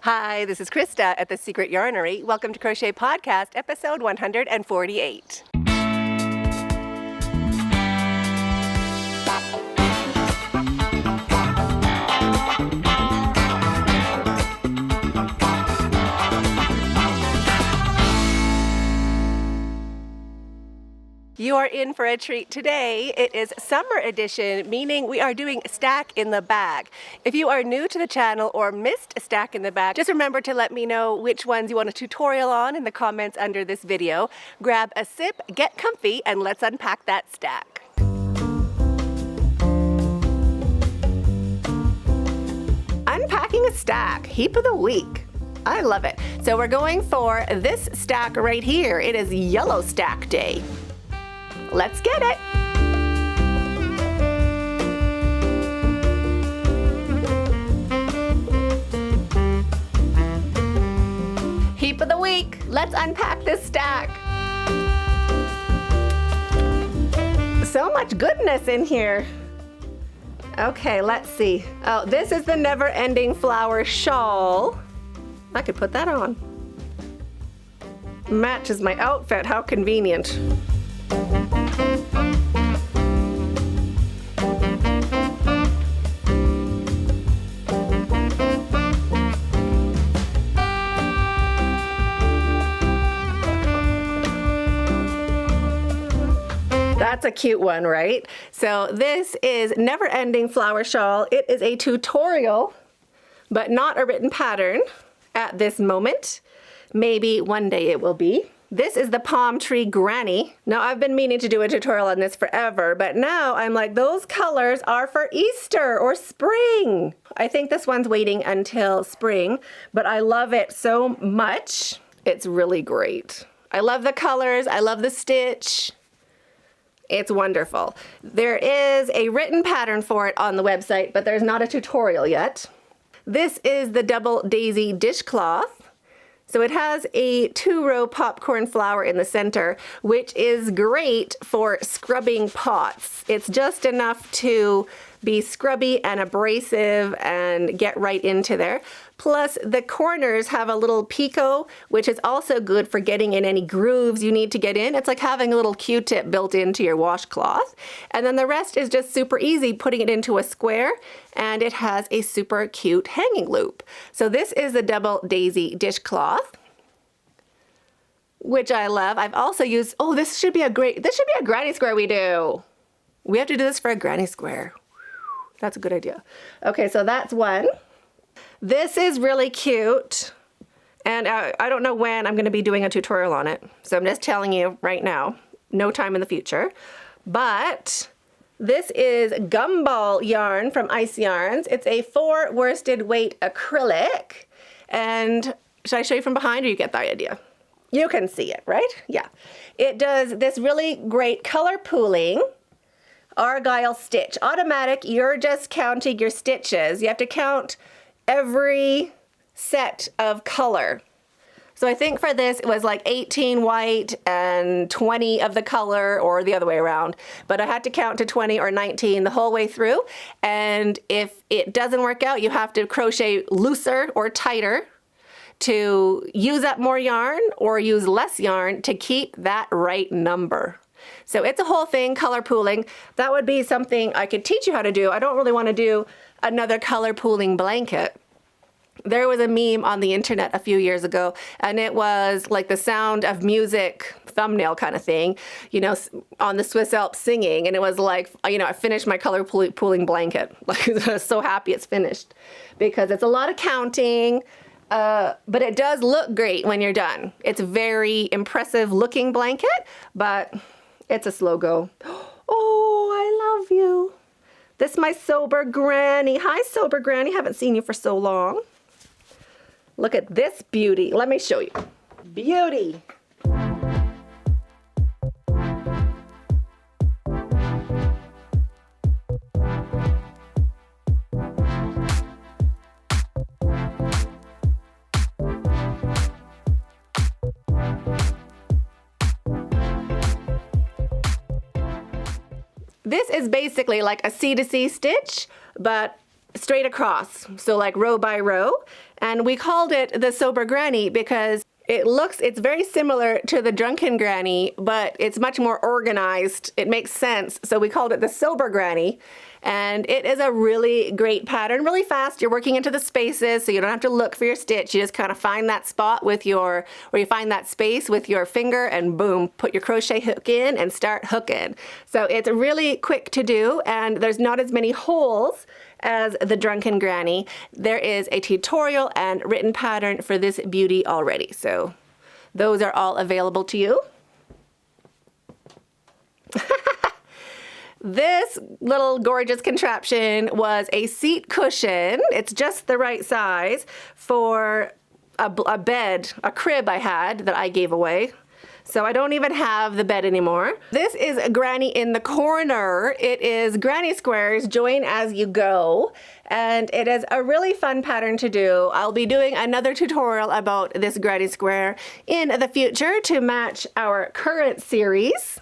Hi, this is Krista at The Secret Yarnery. Welcome to Crochet Podcast, episode 148. You are in for a treat today. It is summer edition, meaning we are doing Stack in the Bag. If you are new to the channel or missed a Stack in the Bag, just remember to let me know which ones you want a tutorial on in the comments under this video. Grab a sip, get comfy, and let's unpack that stack. Unpacking a stack, heap of the week. I love it. So we're going for this stack right here. It is Yellow Stack Day. Let's get it! Heap of the week. Let's unpack this stack. So much goodness in here. Okay, let's see. Oh, this is the never-ending flower shawl. I could put that on. Matches my outfit. How convenient. That's a cute one, right? So this is Never Ending Flower Shawl. It is a tutorial, but not a written pattern at this moment. Maybe one day it will be. This is the Palm Tree Granny. Now, I've been meaning to do a tutorial on this forever, but now I'm like, those colors are for Easter or spring. I think this one's waiting until spring, but I love it so much. It's really great. I love the colors. I love the stitch. It's wonderful. There is a written pattern for it on the website, but there's not a tutorial yet. This is the Double Daisy dishcloth. So it has a 2-row popcorn flower in the center, which is great for scrubbing pots. It's just enough to be scrubby and abrasive and get right into there. Plus the corners have a little picot, which is also good for getting in any grooves you need to get in. It's like having a little Q-tip built into your washcloth. And then the rest is just super easy, putting it into a square, and it has a super cute hanging loop. So this is the Double Daisy dishcloth, which I love. I've also used, oh, this should be a granny square we do. We have to do this for a granny square. That's a good idea. Okay, so that's one. This is really cute, and I don't know when I'm going to be doing a tutorial on it, so I'm just telling you right now, no time in the future. But this is Gumball yarn from Ice Yarns. It's a 4 worsted weight acrylic, and should I show you from behind, or you get the idea? You can see it, right? Yeah. It does this really great color pooling argyle stitch. Automatic, you're just counting your stitches. You have to count every set of color. So I think for this it was like 18 white and 20 of the color, or the other way around. But I had to count to 20 or 19 the whole way through. And if it doesn't work out, you have to crochet looser or tighter to use up more yarn or use less yarn to keep that right number. So it's a whole thing, color pooling. That would be something I could teach you how to do. I don't really want to do another color pooling blanket. There was a meme on the internet a few years ago, and it was like the Sound of Music thumbnail kind of thing, you know, on the Swiss Alps singing. And it was like, you know, I finished my color pooling blanket. Like, I was so happy it's finished because it's a lot of counting. But it does look great when you're done. It's a very impressive looking blanket, but it's a slow go. Oh, I love you. This is my Sober Granny. Hi, Sober Granny. Haven't seen you for so long. Look at this beauty. Let me show you. Beauty. This is basically like a C to C stitch, but straight across, so like row by row. And we called it the Sober Granny because it's very similar to the Drunken Granny, but it's much more organized. It makes sense. So we called it the Sober Granny. And it is a really great pattern, really fast. You're working into the spaces, so you don't have to look for your stitch. You just kind of find that spot where you find that space with your finger and boom, put your crochet hook in and start hooking. So it's really quick to do and there's not as many holes as the Drunken Granny. There is a tutorial and written pattern for this beauty already. So those are all available to you. This little gorgeous contraption was a seat cushion. It's just the right size for a bed, a crib I had that I gave away. So I don't even have the bed anymore. This is a Granny in the Corner. It is granny squares, join as you go. And it is a really fun pattern to do. I'll be doing another tutorial about this granny square in the future to match our current series.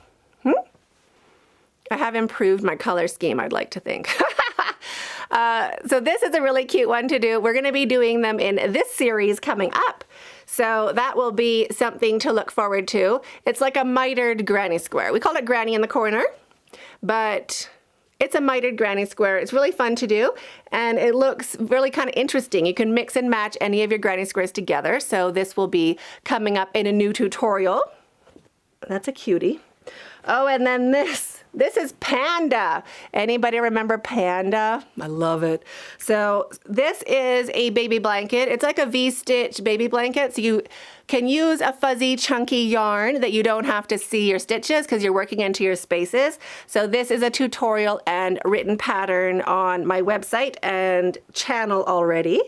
I have improved my color scheme, I'd like to think. So this is a really cute one to do. We're going to be doing them in this series coming up. So that will be something to look forward to. It's like a mitered granny square. We call it Granny in the Corner, but it's a mitered granny square. It's really fun to do, and it looks really kind of interesting. You can mix and match any of your granny squares together. So this will be coming up in a new tutorial. That's a cutie. Oh, and then this is Panda. Anybody remember Panda? I love it. So this is a baby blanket. It's like a V-stitch baby blanket. So you can use a fuzzy, chunky yarn that you don't have to see your stitches because you're working into your spaces. So this is a tutorial and written pattern on my website and channel already.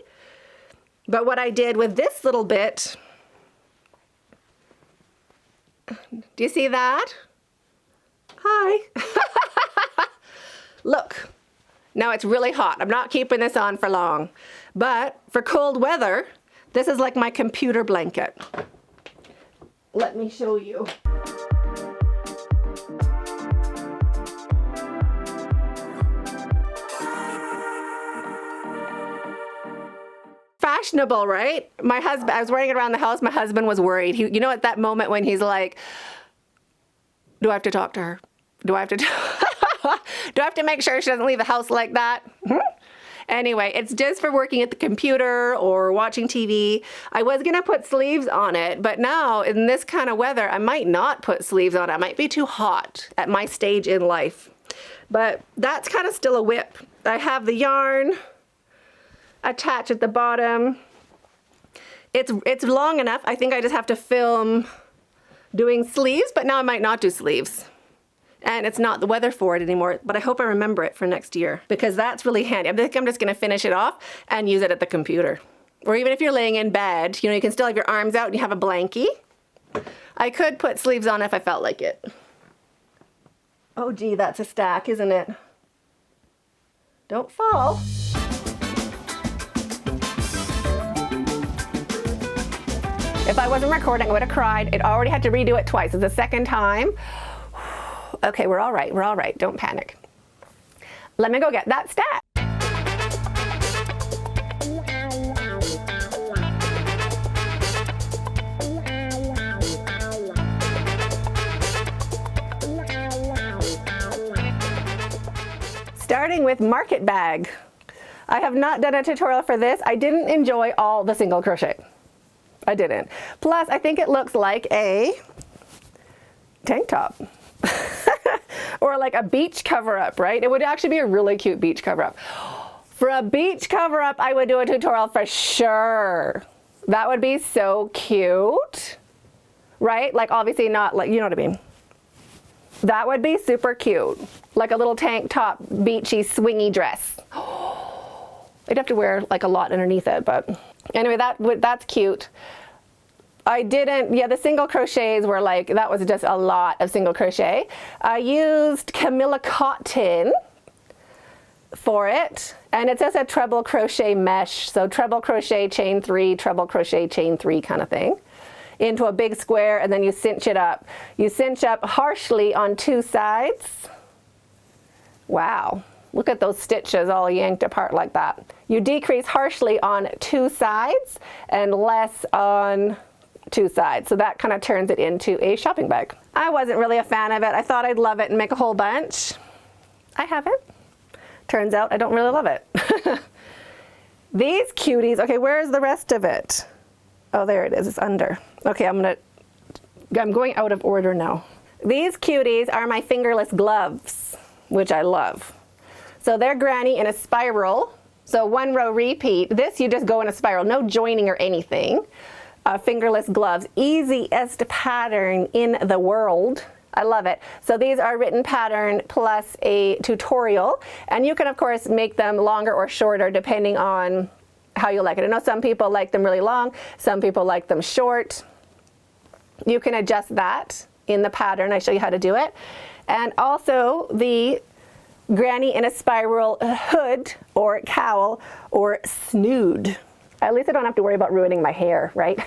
But what I did with this little bit, do you see that? Hi. Look, now it's really hot. I'm not keeping this on for long, but for cold weather, this is like my computer blanket. Let me show you. Fashionable, right? My husband, I was wearing it around the house. My husband was worried. You know, at that moment when he's like, do I have to talk to her? Do I have to do I have to make sure she doesn't leave the house like that? Anyway, it's just for working at the computer or watching TV. I was gonna put sleeves on it, but now in this kind of weather, I might not put sleeves on it. It might be too hot at my stage in life. But that's kind of still a whip. I have the yarn attached at the bottom. It's long enough. I think I just have to film doing sleeves, but now I might not do sleeves. And it's not the weather for it anymore, but I hope I remember it for next year because that's really handy. I think I'm just gonna finish it off and use it at the computer. Or even if you're laying in bed, you know, you can still have your arms out and you have a blankie. I could put sleeves on if I felt like it. Oh gee, that's a stack, isn't it? Don't fall. If I wasn't recording, I would have cried. It already had to redo it twice. It's the second time. Okay, we're all right. We're all right. Don't panic. Let me go get that stack. Starting with market bag. I have not done a tutorial for this. I didn't enjoy all the single crochet. I didn't. Plus, I think it looks like a tank top. Or like a beach cover-up, right? It would actually be a really cute beach cover-up. For a beach cover-up, I would do a tutorial for sure. That would be so cute, right? Like obviously not like, you know what I mean? That would be super cute. Like a little tank top, beachy, swingy dress. I'd have to wear like a lot underneath it, but anyway, that's cute. I didn't, yeah, the single crochets were like, that was just a lot of single crochet. I used Camilla cotton for it, and it's just a treble crochet mesh. So treble crochet, chain 3, treble crochet, chain 3 kind of thing into a big square, and then you cinch it up. You cinch up harshly on 2 sides. Wow. Look at those stitches all yanked apart like that. You decrease harshly on 2 sides and less on 2 sides. So that kind of turns it into a shopping bag. I wasn't really a fan of it. I thought I'd love it and make a whole bunch. I haven't. Turns out I don't really love it. These cuties, okay, where's the rest of it? Oh, there it is, it's under. Okay, I'm going out of order now. These cuties are my fingerless gloves, which I love. So they're granny in a spiral. So 1 row repeat. This you just go in a spiral, no joining or anything. Fingerless gloves, easiest pattern in the world. I love it. So these are written pattern plus a tutorial, and you can of course make them longer or shorter depending on how you like it. I know some people like them really long, some people like them short. You can adjust that in the pattern. I show you how to do it. And also the granny in a spiral hood or cowl or snood. At least I don't have to worry about ruining my hair, right?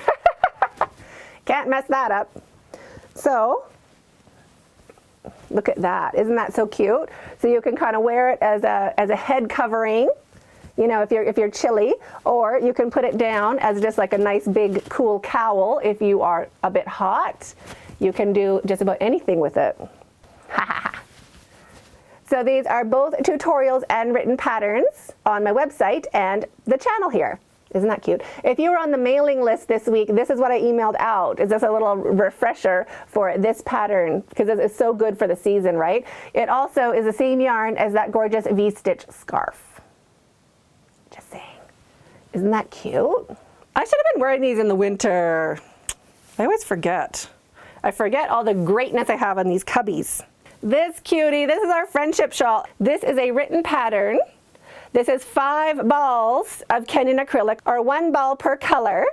Can't mess that up. So look at that. Isn't that so cute? So you can kind of wear it as a head covering, you know, if you're chilly, or you can put it down as just like a nice big cool cowl if you are a bit hot. You can do just about anything with it. So these are both tutorials and written patterns on my website and the channel here. Isn't that cute? If you were on the mailing list this week, this is what I emailed out. Is this a little refresher for this pattern, because it's so good for the season, right? It also is the same yarn as that gorgeous V-stitch scarf. Just saying. Isn't that cute? I should have been wearing these in the winter. I always forget. I forget all the greatness I have on these cubbies. This cutie, this is our friendship shawl. This is a written pattern. This is 5 balls of Kenyan acrylic, or 1 ball per color,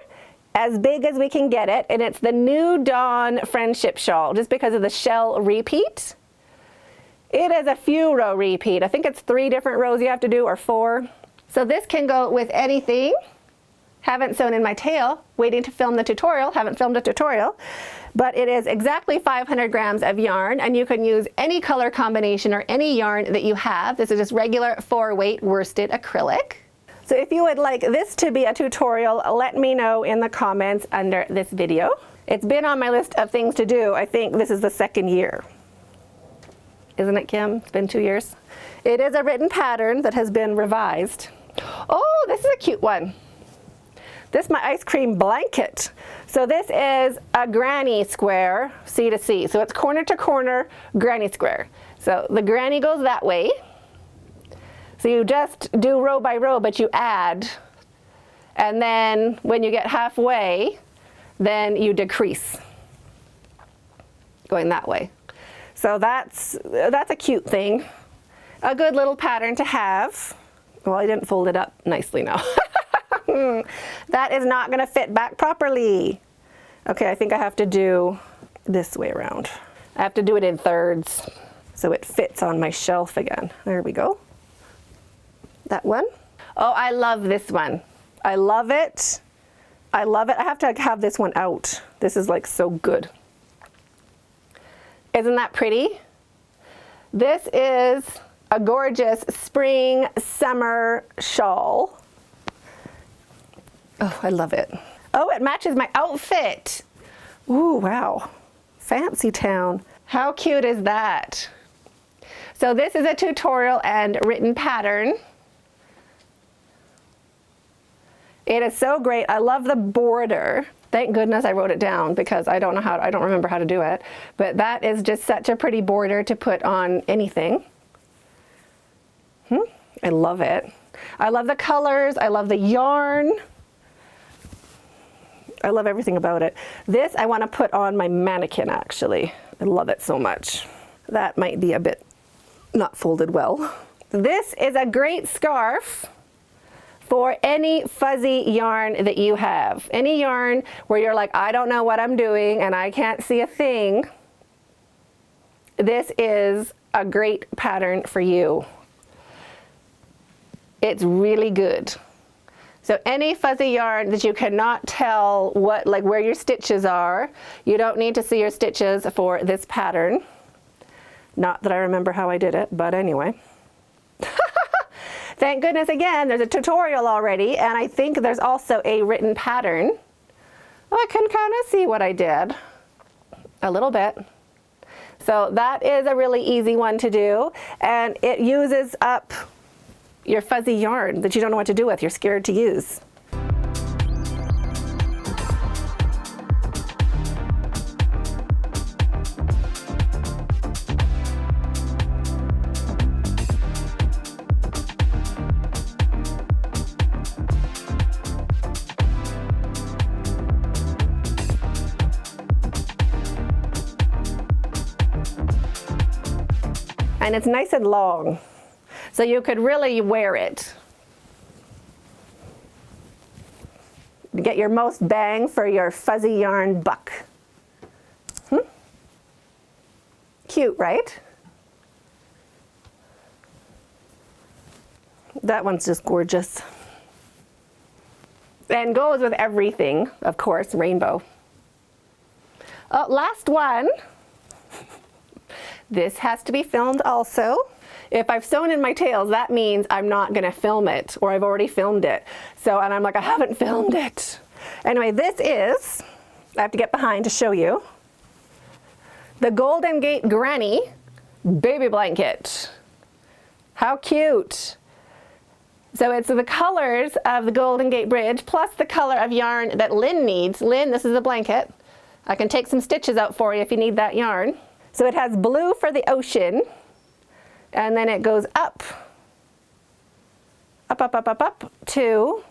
as big as we can get it, and it's the New Dawn friendship shawl, just because of the shell repeat. It is a few row repeat. I think it's 3 different rows you have to do, or 4. So this can go with anything. Haven't sewn in my tail, waiting to film the tutorial, haven't filmed a tutorial, but it is exactly 500 grams of yarn, and you can use any color combination or any yarn that you have. This is just regular 4-weight worsted acrylic. So if you would like this to be a tutorial, let me know in the comments under this video. It's been on my list of things to do. I think this is the 2nd year. Isn't it, Kim? It's been 2 years. It is a written pattern that has been revised. Oh, this is a cute one. This is my ice cream blanket. So this is a granny square, C to C. So it's corner to corner granny square. So the granny goes that way. So you just do row by row, but you add. And then when you get halfway, then you decrease, going that way. So that's a cute thing. A good little pattern to have. Well, I didn't fold it up nicely now. That is not going to fit back properly. Okay, I think I have to do this way around. I have to do it in thirds so it fits on my shelf again. There we go. That one. Oh, I love this one. I love it. I love it. I have to have this one out. This is like so good. Isn't that pretty? This is a gorgeous spring summer shawl. Oh, I love it. Oh, it matches my outfit. Ooh, wow. Fancy town. How cute is that? So this is a tutorial and written pattern. It is so great. I love the border. Thank goodness I wrote it down, because I don't remember how to do it. But that is just such a pretty border to put on anything. I love it. I love the colors. I love the yarn. I love everything about it. This I want to put on my mannequin, actually. I love it so much. That might be a bit not folded well. This is a great scarf for any fuzzy yarn that you have. Any yarn where you're like, I don't know what I'm doing and I can't see a thing. This is a great pattern for you. It's really good. So any fuzzy yarn that you cannot tell where your stitches are, you don't need to see your stitches for this pattern. Not that I remember how I did it, but anyway. Thank goodness again, there's a tutorial already, and I think there's also a written pattern. Oh, I can kind of see what I did. A little bit. So that is a really easy one to do, and it uses up your fuzzy yarn that you don't know what to do with, you're scared to use. And it's nice and long, so you could really wear it. Get your most bang for your fuzzy yarn buck. Cute, right? That one's just gorgeous. And goes with everything, of course, rainbow. Oh, last one. This has to be filmed also. If I've sewn in my tails, that means I'm not gonna film it, or I've already filmed it. So, and I'm like, I haven't filmed it. Anyway, this is, I have to get behind to show you, the Golden Gate Granny baby blanket. How cute. So it's the colors of the Golden Gate Bridge plus the color of yarn that Lynn needs. Lynn, this is a blanket. I can take some stitches out for you if you need that yarn. So it has blue for the ocean, and then it goes up to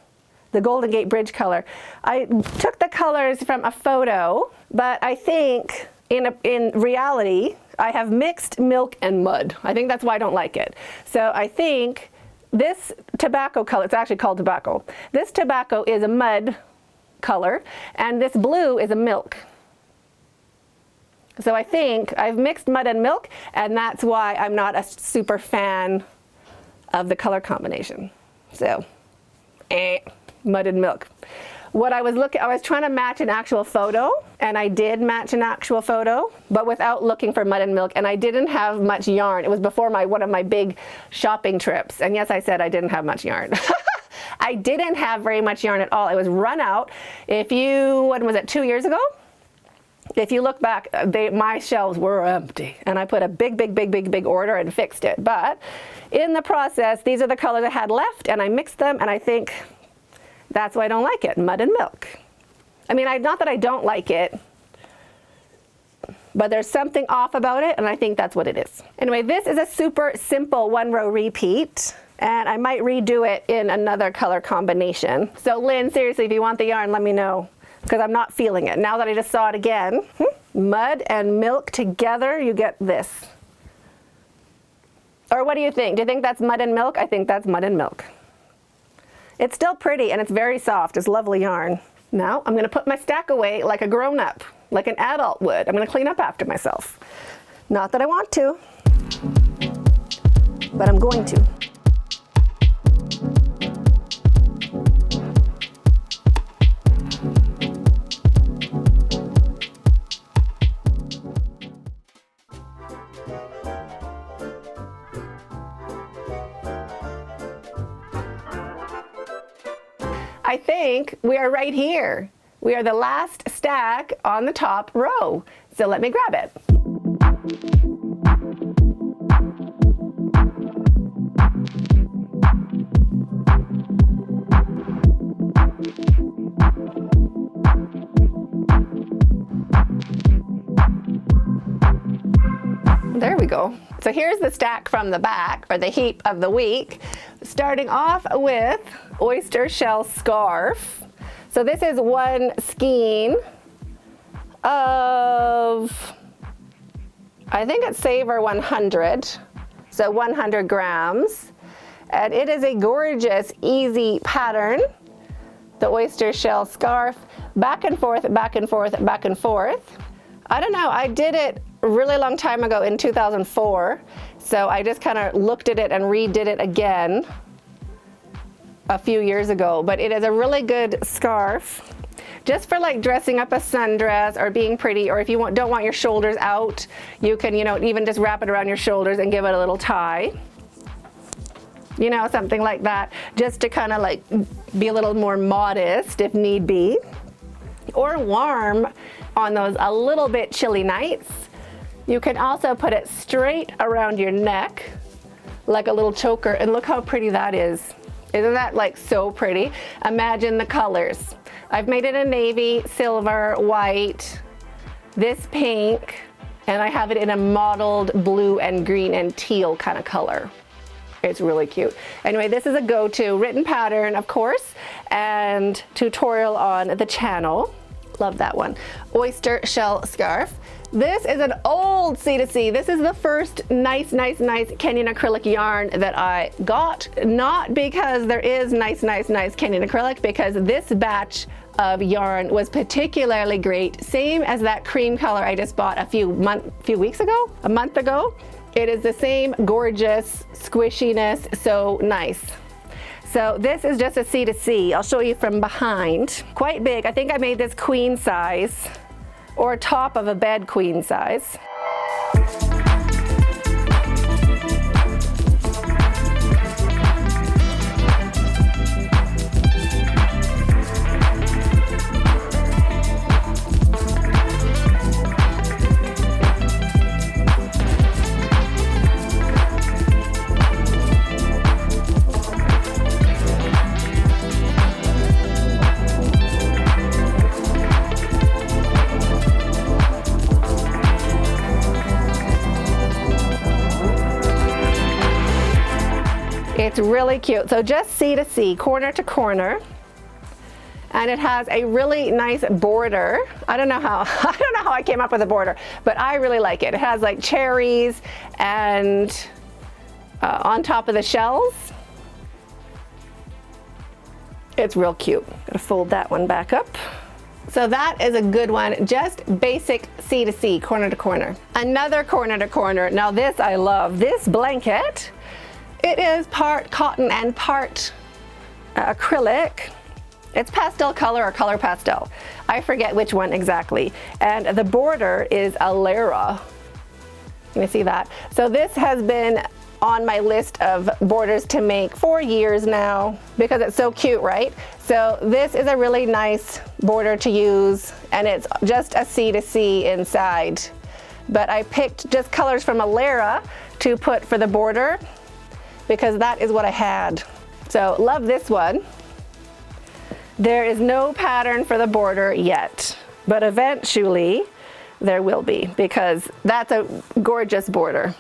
the Golden Gate Bridge color. I took the colors from a photo, but I think in reality, I have mixed milk and mud. I think that's why I don't like it. So I think this tobacco color, it's actually called tobacco. This tobacco is a mud color, and this blue is a milk. So I think I've mixed mud and milk, and that's why I'm not a super fan of the color combination. So, mud and milk. What I was trying to match an actual photo, and I did match an actual photo, but without looking for mud and milk, and I didn't have much yarn. It was before one of my big shopping trips, and yes, I said I didn't have much yarn. I didn't have very much yarn at all. It was run out. When was it, 2 years ago? If you look back, my shelves were empty, and I put a big order and fixed it. But in the process, these are the colors I had left, and I mixed them, and I think that's why I don't like it, mud and milk. I mean, not that I don't like it, but there's something off about it, and I think that's what it is. Anyway, this is a super simple 1-row repeat, and I might redo it in another color combination. So Lynn, seriously, if you want the yarn, let me know, because I'm not feeling it. Now that I just saw it again, mud and milk together, you get this. Or what do you think? Do you think that's mud and milk? I think that's mud and milk. It's still pretty, and it's very soft. It's lovely yarn. Now I'm gonna put my stack away like a grown-up, like an adult would. I'm gonna clean up after myself. Not that I want to, but I'm going to. I think we are right here. We are the last stack on the top row. So let me grab it. There we go. So here's the stack from the back, or the heap of the week, starting off with oyster shell scarf. So this is one skein of, I think it's Savor 100, so 100 grams. And it is a gorgeous, easy pattern, the oyster shell scarf, back and forth, back and forth, back and forth. I don't know, I did it a really long time ago in 2004, so I just kind of looked at it and redid it again a few years ago. But it is a really good scarf, just for like dressing up a sundress or being pretty, or if you don't want your shoulders out, you can, even just wrap it around your shoulders and give it a little tie. You know, something like that, just to kind of like be a little more modest if need be, or warm on those a little bit chilly nights. You can also put it straight around your neck like a little choker, and look how pretty that is. Isn't that like so pretty? Imagine the colors. I've made it a navy, silver, white, this pink, and I have it in a mottled blue and green and teal kind of color. It's really cute. Anyway, this is a go-to written pattern, of course, and tutorial on the channel. Love that one. Oyster shell scarf. This is an old C2C. This is the first nice Kenyan acrylic yarn that I got. Not because there is nice Kenyan acrylic, because this batch of yarn was particularly great. Same as that cream color I just bought a month ago. It is the same gorgeous squishiness, so nice. So this is just a C2C. I'll show you from behind. Quite big. I think I made this queen size, or top of a bed queen size. It's really cute. So just C2C, corner to corner. And it has a really nice border. I don't know how I came up with a border, but I really like it. It has like cherries and on top of the shells. It's real cute. Gotta fold that one back up. So that is a good one, just basic C2C, corner to corner. Another corner to corner. Now this I love. This blanket, it is part cotton and part acrylic. It's pastel color or color pastel. I forget which one exactly. And the border is a Lara. You can see that. So this has been on my list of borders to make for years now because it's so cute, right? So this is a really nice border to use, and it's just a C2C inside. But I picked just colors from a Lara to put for the border because that is what I had. So love this one. There is no pattern for the border yet, but eventually there will be because that's a gorgeous border.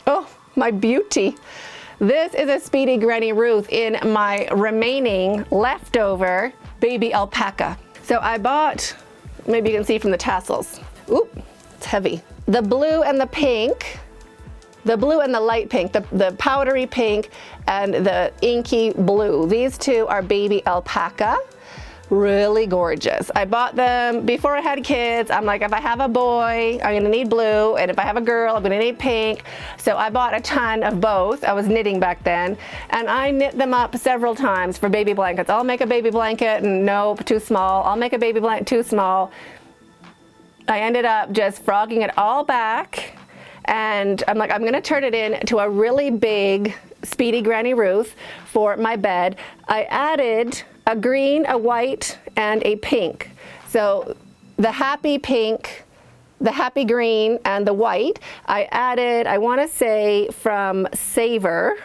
Oh, my beauty. This is a Speedy Granny Ruth in my remaining leftover baby alpaca. So I bought, maybe you can see from the tassels. Oop, it's heavy. The blue and the pink, the blue and the light pink, the powdery pink and the inky blue. These two are baby alpaca. Really gorgeous. I bought them before I had kids. I'm like, if I have a boy, I'm gonna need blue, and if I have a girl, I'm gonna need pink. So I bought a ton of both. I was knitting back then, and I knit them up several times for baby blankets. I'll make a baby blanket, and nope, too small. I'll make a baby blanket, too small. I ended up just frogging it all back, and I'm like, I'm gonna turn it into a really big Speedy Granny Ruth for my bed. I added a green, a white, and a pink. So the happy pink, the happy green, and the white, I added, I want to say from Savor.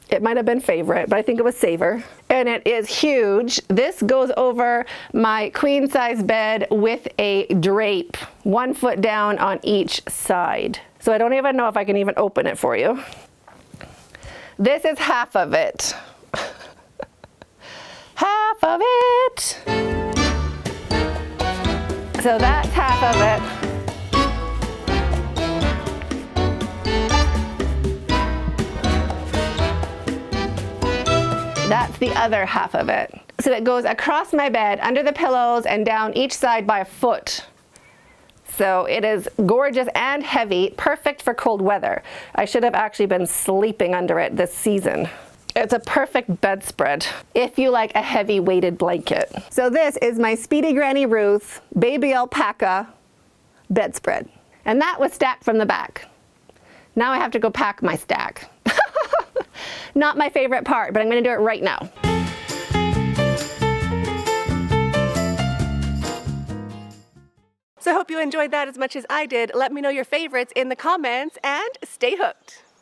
It might have been Favorite, but I think it was Savor. And it is huge. This goes over my queen size bed with a drape, 1 foot down on each side. So I don't even know if I can even open it for you. This is half of it. Half of it. So that's half of it. That's the other half of it. So it goes across my bed, under the pillows, and down each side by a foot. So it is gorgeous and heavy, perfect for cold weather. I should have actually been sleeping under it this season. It's a perfect bedspread if you like a heavy weighted blanket. So this is my Speedy Granny Ruth baby alpaca bedspread. And that was stacked from the back. Now I have to go pack my stack. Not my favorite part, but I'm gonna do it right now. So I hope you enjoyed that as much as I did. Let me know your favorites in the comments and stay hooked.